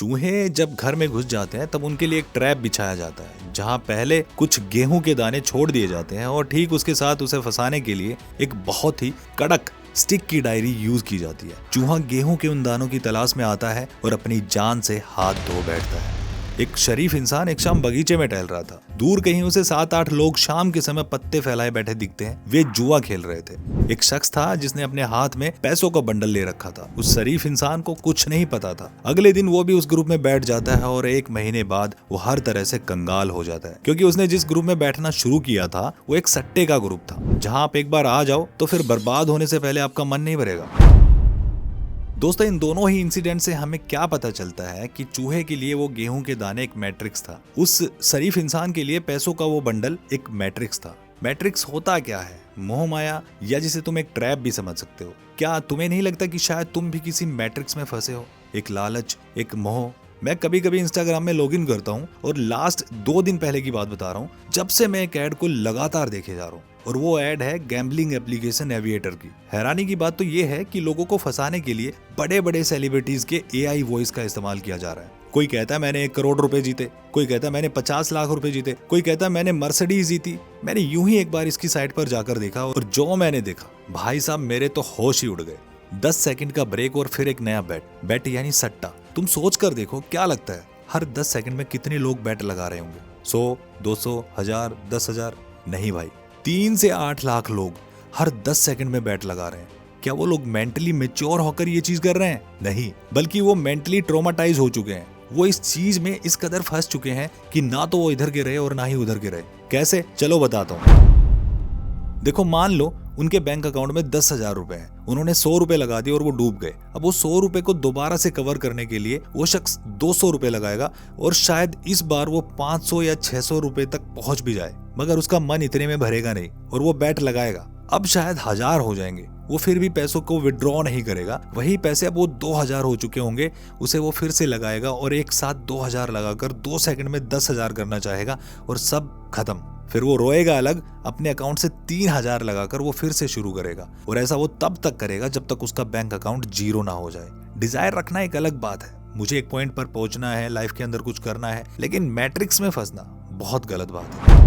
चूहे जब घर में घुस जाते हैं तब उनके लिए एक ट्रैप बिछाया जाता है, जहां पहले कुछ गेहूं के दाने छोड़ दिए जाते हैं और ठीक उसके साथ उसे फंसाने के लिए एक बहुत ही कड़क स्टिक की डायरी यूज की जाती है। चूहा गेहूं के उन दानों की तलाश में आता है और अपनी जान से हाथ धो बैठता है। एक शरीफ इंसान एक शाम बगीचे में टहल रहा था। दूर कहीं उसे 7-8 लोग शाम के समय पत्ते फैलाए बैठे दिखते हैं। वे जुआ खेल रहे थे। एक शख्स था जिसने अपने हाथ में पैसों का बंडल ले रखा था। उस शरीफ इंसान को कुछ नहीं पता था। अगले दिन वो भी उस ग्रुप में बैठ जाता है और 1 महीने बाद वो हर तरह से कंगाल हो जाता है, क्योंकि उसने जिस ग्रुप में बैठना शुरू किया था वो एक सट्टे का ग्रुप था, जहां आप एक बार आ जाओ तो फिर बर्बाद होने से पहले आपका मन नहीं भरेगा। दोस्तों, इन दोनों ही इंसिडेंट से हमें क्या पता चलता है कि चूहे के लिए वो गेहूं के दाने एक मैट्रिक्स था, उस शरीफ इंसान के लिए पैसों का वो बंडल एक मैट्रिक्स था। मैट्रिक्स होता क्या है? मोह माया, या जिसे तुम एक ट्रैप भी समझ सकते हो। क्या तुम्हें नहीं लगता कि शायद तुम भी किसी मैट्रिक्स में फंसे हो? एक लालच, एक मोह। मैं कभी कभी इंस्टाग्राम में लॉगिन करता हूँ और लास्ट 2 दिन पहले की बात बता रहा हूँ, जब से मैं एक ऐड को लगातार देखे जा रहा हूँ, और वो ऐड है गैम्बलिंग एप्लीकेशन एविएटर की। हैरानी की बात तो ये है कि लोगों को फंसाने के लिए बड़े बड़े सेलिब्रिटीज के AI वॉइस का इस्तेमाल किया जा रहा है। कोई कहता है मैंने 1 करोड़ रुपए जीते, कोई कहता है मैंने 50 लाख रुपए जीते, कोई कहता है मैंने मर्सिडीज जीती। मैंने यूं ही एक बार इसकी साइट पर जाकर देखा और जो मैंने देखा, भाई साहब, मेरे तो होश ही उड़ गए। 10 सेकंड का ब्रेक और फिर एक नया बेट यानी सट्टा। तुम सोच कर देखो, क्या लगता है हर 10 सेकंड में कितने लोग बेट लगा रहे होंगे? 100, 200, 1000, 10,000? नहीं भाई, 3 से 8 लाख लोग हर 10 सेकंड में बेट लगा रहे हैं। क्या वो लोग मेंटली मैच्योर होकर ये चीज कर रहे हैं? नहीं, बल्कि वो मेंटली ट्रॉमाटाइज हो चुके हैं। वो इस चीज में इस कदर फंस चुके हैं कि ना तो वो इधर गिरे और ना ही उधर गिरे। कैसे? चलो बताता हूँ। देखो, मान लो उनके बैंक अकाउंट में 10,000 रुपए हैं। उन्होंने 100 रुपए लगा दिए और वो डूब गए। अब वो 100 रुपए को दोबारा से कवर करने के लिए वो शख्स 200 रुपए लगाएगा और शायद इस बार वो 500 या 600 रुपए तक पहुंच भी जाए, मगर उसका मन इतने में भरेगा नहीं और वो बैट लगाएगा। अब शायद 1000 हो जाएंगे, वो फिर भी पैसों को विड्रॉ नहीं करेगा। वही पैसे अब वो 2000 हो चुके होंगे, उसे वो फिर से लगाएगा और एक साथ 2000 लगाकर 2 सेकंड में 10,000 करना चाहेगा और सब खत्म। फिर वो रोएगा अलग, अपने अकाउंट से 3000 लगाकर वो फिर से शुरू करेगा, और ऐसा वो तब तक करेगा जब तक उसका बैंक अकाउंट 0 ना हो जाए। डिजायर रखना एक अलग बात है, मुझे एक पॉइंट पर पहुंचना है, लाइफ के अंदर कुछ करना है, लेकिन मैट्रिक्स में फंसना बहुत गलत बात है।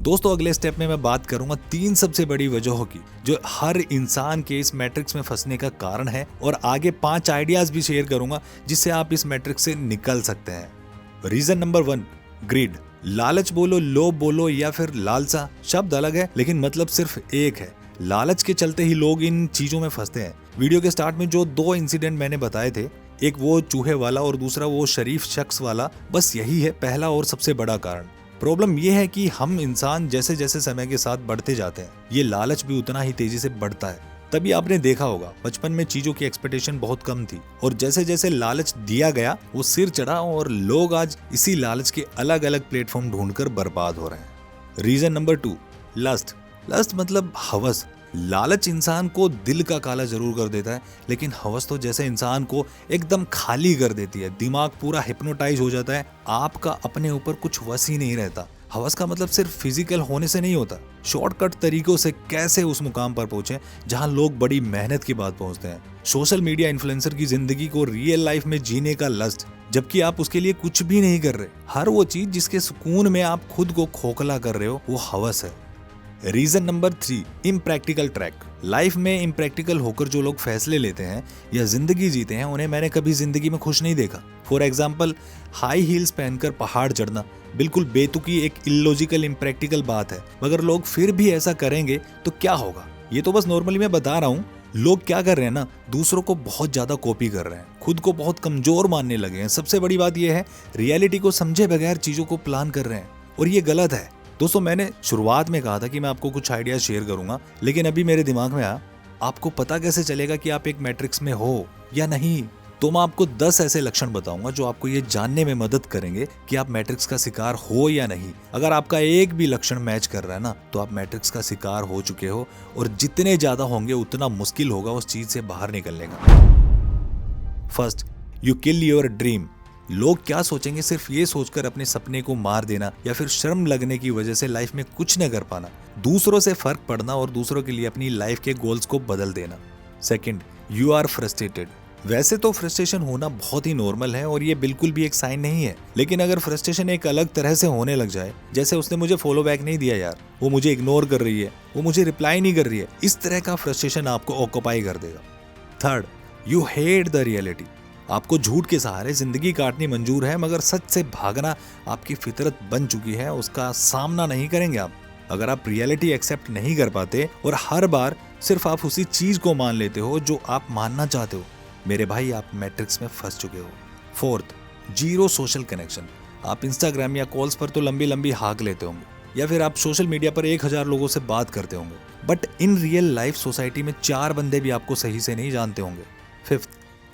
दोस्तों, अगले स्टेप में मैं बात करूंगा 3 सबसे बड़ी वजहों की जो हर इंसान के इस मैट्रिक्स में फंसने का कारण है, और आगे 5 आइडियाज भी शेयर करूंगा जिससे आप इस मैट्रिक्स से निकल सकते हैं। Reason number 1, greed. लालच बोलो, लोभ बोलो या फिर लालसा, शब्द अलग है लेकिन मतलब सिर्फ एक है। लालच के चलते ही लोग इन चीजों में फंसते हैं। वीडियो के स्टार्ट में जो 2 इंसिडेंट मैंने बताए थे, एक वो चूहे वाला और दूसरा वो शरीफ शख्स वाला, बस यही है पहला और सबसे बड़ा कारण। प्रॉब्लम यह है कि हम इंसान जैसे जैसे समय के साथ बढ़ते जाते हैं, ये लालच भी उतना ही तेजी से बढ़ता है। तभी आपने देखा होगा बचपन में चीजों की एक्सपेक्टेशन बहुत कम थी, और जैसे जैसे लालच दिया गया वो सिर चढ़ा, और लोग आज इसी लालच के अलग अलग प्लेटफॉर्म ढूंढकर बर्बाद हो रहे हैं। Reason number 2, lust. लस्ट मतलब हवस। लालच इंसान को दिल का काला जरूर कर देता है, लेकिन हवस तो जैसे इंसान को एकदम खाली कर देती है। दिमाग पूरा हिप्नोटाइज हो जाता है, आपका अपने ऊपर कुछ वश ही नहीं रहता। हवस का मतलब सिर्फ फिजिकल होने से नहीं होता, शॉर्टकट तरीकों से कैसे उस मुकाम पर पहुंचे जहां लोग बड़ी मेहनत के बाद पहुंचते हैं। सोशल मीडिया इन्फ्लुएंसर की जिंदगी को रियल लाइफ में जीने का लस्ट, जबकि आप उसके लिए कुछ भी नहीं कर रहे। हर वो चीज जिसके सुकून में आप खुद को खोखला कर रहे हो, वो हवस है। Reason number 3, impractical track. Life में इम्प्रैक्टिकल होकर जो लोग फैसले लेते हैं या जिंदगी जीते हैं, उन्हें मैंने कभी जिंदगी में खुश नहीं देखा। फॉर एग्जाम्पल, हाई हील्स पहनकर पहाड़ चढ़ना बिल्कुल बेतुकी, एक इलॉजिकल इम्प्रैक्टिकल बात है, मगर लोग फिर भी ऐसा करेंगे तो क्या होगा? ये तो बस नॉर्मली मैं बता रहा हूँ। लोग क्या कर रहे हैं ना, दूसरों को बहुत ज्यादा कॉपी कर रहे हैं, खुद को बहुत कमजोर मानने लगे हैं। सबसे बड़ी बात यह है, रियलिटी को समझे बगैर चीजों को प्लान कर रहे हैं, और ये गलत है। दोस्तों, मैंने शुरुआत में कहा था कि मैं आपको कुछ आइडियाज शेयर करूंगा, लेकिन अभी मेरे दिमाग में आया, आपको पता कैसे चलेगा कि आप एक मैट्रिक्स में हो या नहीं? तो मैं आपको 10 ऐसे लक्षण बताऊंगा जो आपको ये जानने में मदद करेंगे कि आप मैट्रिक्स का शिकार हो या नहीं। अगर आपका एक भी लक्षण मैच कर रहा है ना, तो आप मैट्रिक्स का शिकार हो चुके हो, और जितने ज्यादा होंगे उतना मुश्किल होगा उस चीज से बाहर निकलने का। First, you kill your dream. लोग क्या सोचेंगे, सिर्फ ये सोचकर अपने सपने को मार देना, या फिर शर्म लगने की वजह से लाइफ में कुछ न कर पाना, दूसरों से फर्क पड़ना और दूसरों के लिए अपनी लाइफ के गोल्स को बदल देना। Second, you are frustrated. वैसे तो फ्रस्ट्रेशन होना बहुत ही नॉर्मल है और ये बिल्कुल भी एक साइन नहीं है, लेकिन अगर फ्रस्ट्रेशन एक अलग तरह से होने लग जाए, जैसे उसने मुझे फॉलो बैक नहीं दिया यार, वो मुझे इग्नोर कर रही है, वो मुझे रिप्लाई नहीं कर रही है, इस तरह का फ्रस्ट्रेशन आपको ऑक्यूपाई कर देगा। Third, you hate the reality. आपको झूठ के सहारे जिंदगी काटनी मंजूर है, मगर सच से भागना आपकी फितरत बन चुकी है, उसका सामना नहीं करेंगे आप। अगर आप रियलिटी एक्सेप्ट नहीं कर पाते और हर बार सिर्फ आप उसी चीज को मान लेते हो जो आप मानना चाहते हो, मेरे भाई आप मैट्रिक्स में फंस चुके हो। Fourth, zero social connection. आप इंस्टाग्राम या कॉल्स पर तो लंबी लंबी हाँक लेते होंगे, या फिर आप सोशल मीडिया पर 1000 लोगों से बात करते होंगे, but in real life society में 4 बंदे भी आपको सही से नहीं जानते होंगे। Fifth,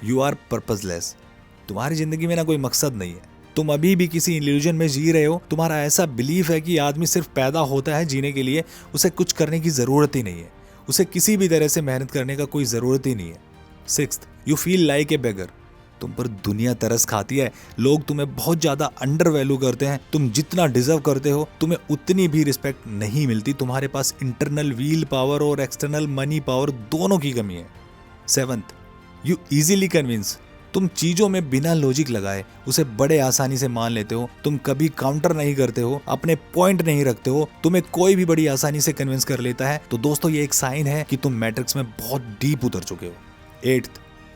you are purposeless. तुम्हारी जिंदगी में ना कोई मकसद नहीं है, तुम अभी भी किसी इल्यूजन में जी रहे हो। तुम्हारा ऐसा बिलीफ है कि आदमी सिर्फ पैदा होता है जीने के लिए, उसे कुछ करने की जरूरत ही नहीं है, उसे किसी भी तरह से मेहनत करने का कोई जरूरत ही नहीं है। Sixth, you feel like a beggar. तुम पर दुनिया तरस खाती है, लोग तुम्हें बहुत ज्यादा अंडर वैल्यू करते हैं, तुम जितना डिजर्व करते हो तुम्हें उतनी भी रिस्पेक्ट नहीं मिलती, तुम्हारे पास इंटरनल व्हील पावर और एक्सटर्नल मनी पावर दोनों की कमी है। Seventh, you easily convince. तुम चीजों में बिना लॉजिक लगाए उसे बड़े आसानी से मान लेते हो, तुम कभी काउंटर नहीं करते हो, अपने पॉइंट नहीं रखते हो, तुम्हें कोई भी बड़ी आसानी से कन्विंस कर लेता है। तो दोस्तों ये एक साइन है कि तुम मैट्रिक्स में बहुत डीप उतर चुके हो। Eighth,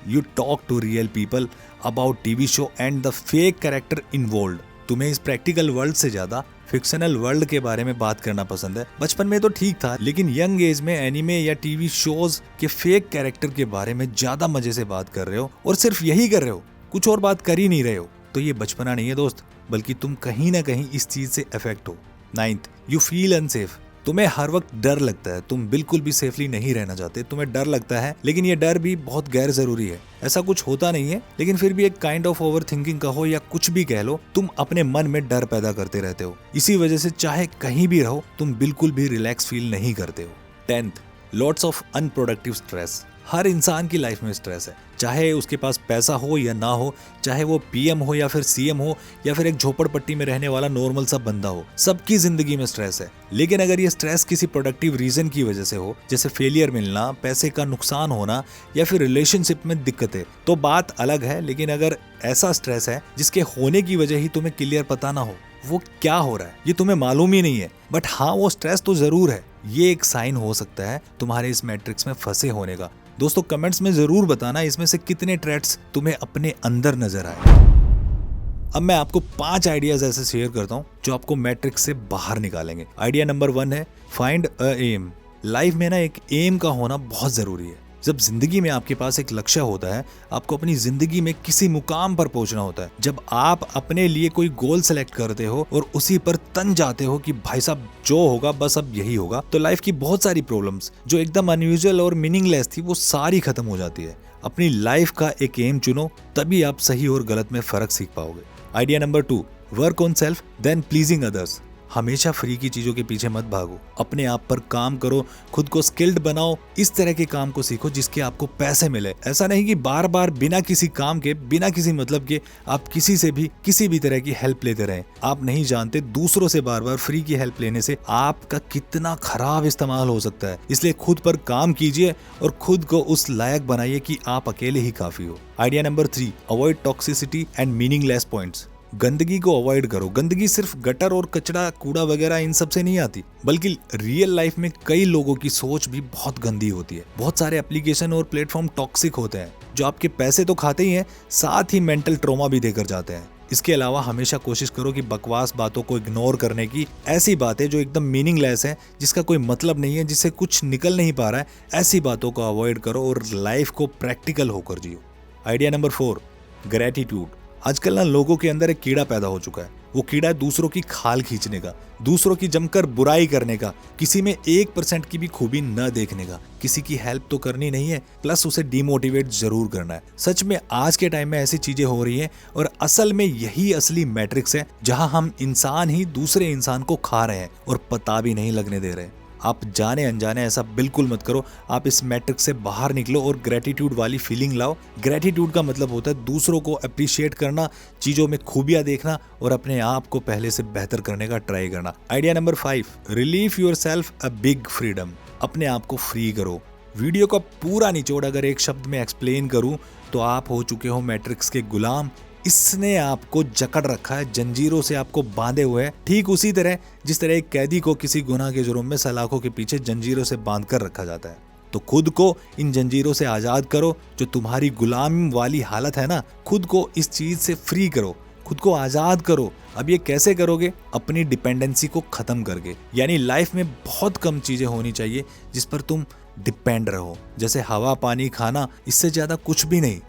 you talk to real people about TV show and the fake character involved. तुम्हें इस प्रैक्टिकल वर्ल्ड से ज्यादा फिक्शनल वर्ल्ड के बारे में बात करना पसंद है। बचपन में तो ठीक था, लेकिन यंग एज में एनिमे या टीवी शोज के फेक कैरेक्टर के बारे में ज्यादा मजे से बात कर रहे हो, और सिर्फ यही कर रहे हो, कुछ और बात कर ही नहीं रहे हो। तो ये बचपना नहीं है दोस्त, बल्कि तुम कहीं ना कहीं इस चीज से अफेक्ट हो। Ninth, you feel unsafe. तुम्हें हर वक्त डर लगता है, तुम बिल्कुल भी सेफली नहीं रहना चाहते, तुम्हें डर लगता है, लेकिन ये डर भी बहुत गैर जरूरी है। ऐसा कुछ होता नहीं है, लेकिन फिर भी एक काइंड ऑफ ओवर थिंकिंग कहो या कुछ भी कह लो, तुम अपने मन में डर पैदा करते रहते हो। इसी वजह से चाहे कहीं भी रहो तुम बिल्कुल भी रिलैक्स फील नहीं करते हो। 10th, lots of unproductive stress. हर इंसान की लाइफ में स्ट्रेस है, चाहे उसके पास पैसा हो या ना हो, चाहे वो पीएम हो या फिर सीएम हो, या फिर एक झोपड़पट्टी में रहने वाला नॉर्मल सा बंदा हो, सबकी जिंदगी में स्ट्रेस है। लेकिन अगर ये स्ट्रेस किसी प्रोडक्टिव रीजन की वजह से हो, जैसे फेलियर मिलना, पैसे का नुकसान होना, या फिर रिलेशनशिप में दिक्कतें, तो बात अलग है। लेकिन अगर ऐसा स्ट्रेस है जिसके होने की वजह ही तुम्हें क्लियर पता ना हो वो क्या हो रहा है, ये तुम्हें मालूम ही नहीं है, बट हाँ वो स्ट्रेस तो जरूर है, ये एक साइन हो सकता है तुम्हारे इस मैट्रिक्स में फंसे होने का। दोस्तों कमेंट्स में जरूर बताना इसमें से कितने ट्रेट्स तुम्हें अपने अंदर नजर आए। अब मैं आपको 5 आइडियाज ऐसे शेयर करता हूं जो आपको मैट्रिक्स से बाहर निकालेंगे। आइडिया नंबर 1 है फाइंड अ एम। लाइफ में ना एक एम का होना बहुत जरूरी है। जब जिंदगी में आपके पास एक लक्ष्य होता है, आपको अपनी जिंदगी में किसी मुकाम पर पहुंचना होता है, जब आप अपने लिए कोई गोल सेलेक्ट करते हो और उसी पर तन जाते हो कि भाई साहब जो होगा बस अब यही होगा, तो लाइफ की बहुत सारी प्रॉब्लम्स जो एकदम अनयूजुअल और मीनिंगलेस थी वो सारी खत्म हो जाती है। अपनी लाइफ का एक एम चुनो, तभी आप सही और गलत में फर्क सीख पाओगे। Idea number 2, work on self than pleasing others. हमेशा फ्री की चीजों के पीछे मत भागो, अपने आप पर काम करो, खुद को स्किल्ड बनाओ, इस तरह के काम को सीखो जिसके आपको पैसे मिले। ऐसा नहीं कि बार बार बिना किसी काम के, बिना किसी मतलब के आप किसी से भी किसी भी तरह की हेल्प लेते रहें। आप नहीं जानते दूसरों से बार बार फ्री की हेल्प लेने से आपका कितना खराब इस्तेमाल हो सकता है। इसलिए खुद पर काम कीजिए और खुद को उस लायक बनाइए कि आप अकेले ही काफी हो। Idea number 3, avoid toxicity and meaningless points. गंदगी को अवॉइड करो। गंदगी सिर्फ गटर और कचरा, कूड़ा वगैरह इन सब से नहीं आती, बल्कि रियल लाइफ में कई लोगों की सोच भी बहुत गंदी होती है। बहुत सारे एप्लीकेशन और प्लेटफॉर्म टॉक्सिक होते हैं जो आपके पैसे तो खाते ही हैं, साथ ही मेंटल ट्रॉमा भी देकर जाते हैं। इसके अलावा हमेशा कोशिश करो कि बकवास बातों को इग्नोर करने की, ऐसी बातें जो एकदम मीनिंगलेस है, जिसका कोई मतलब नहीं है, जिससे कुछ निकल नहीं पा रहा है, ऐसी बातों को अवॉइड करो और लाइफ को प्रैक्टिकल होकर जियो। Idea number 4, gratitude. आजकल ना लोगों के अंदर एक कीड़ा पैदा हो चुका है। वो कीड़ा है दूसरों की खाल खींचने का, दूसरों की जमकर बुराई करने का, किसी में 1% की भी खूबी न देखने का। किसी की हेल्प तो करनी नहीं है, प्लस उसे डिमोटिवेट जरूर करना है। सच में आज के टाइम में ऐसी चीजें हो रही हैं और असल में यही असली मैट्रिक्स है, जहां हम इंसान ही दूसरे इंसान को खा रहे हैं और पता भी नहीं लगने दे रहे। आप जाने अनजाने ऐसा बिल्कुल मत करो। आप इस मैट्रिक्स से बाहर निकलो और ग्रेटिट्यूड वाली फीलिंग लाओ। ग्रेटिट्यूड का मतलब होता है दूसरों को अप्रिशिएट करना, चीजों में खूबियां देखना और अपने आप को पहले से बेहतर करने का ट्राई करना। Idea number 5, relieve yourself a big freedom. अपने आप को फ्री करो। वीडियो का पूरा निचोड़ अगर एक शब्द में एक्सप्लेन करूं तो आप हो चुके हो मैट्रिक्स के गुलाम। इसने आपको जकड़ रखा है, जंजीरों से आपको बांधे हुए है, ठीक उसी तरह जिस तरह एक कैदी को किसी गुनाह के जुर्म में सलाखों के पीछे जंजीरों से बांध कर रखा जाता है। तो खुद को इन जंजीरों से आजाद करो। जो तुम्हारी गुलाम वाली हालत है ना, खुद को इस चीज से फ्री करो, खुद को आजाद करो। अब ये कैसे करोगे? अपनी डिपेंडेंसी को खत्म करके। यानी लाइफ में बहुत कम चीजें होनी चाहिए जिस पर तुम डिपेंड रहो, जैसे हवा, पानी, खाना, इससे ज्यादा कुछ भी नहीं।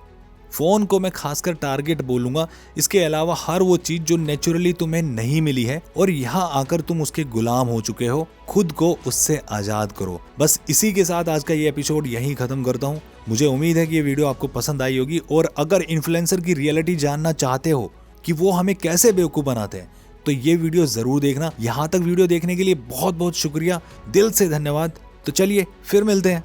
फोन को मैं खासकर टारगेट बोलूंगा। इसके अलावा हर वो चीज जो नेचुरली तुम्हें नहीं मिली है और यहाँ आकर तुम उसके गुलाम हो चुके हो, खुद को उससे आजाद करो। बस इसी के साथ आज का ये एपिसोड यहीं खत्म करता हूँ। मुझे उम्मीद है कि ये वीडियो आपको पसंद आई होगी, और अगर इन्फ्लुएंसर की रियलिटी जानना चाहते हो कि वो हमें कैसे बेवकूफ बनाते हैं, तो ये वीडियो जरूर देखना। यहाँ तक वीडियो देखने के लिए बहुत बहुत शुक्रिया, दिल से धन्यवाद। तो चलिए फिर मिलते हैं।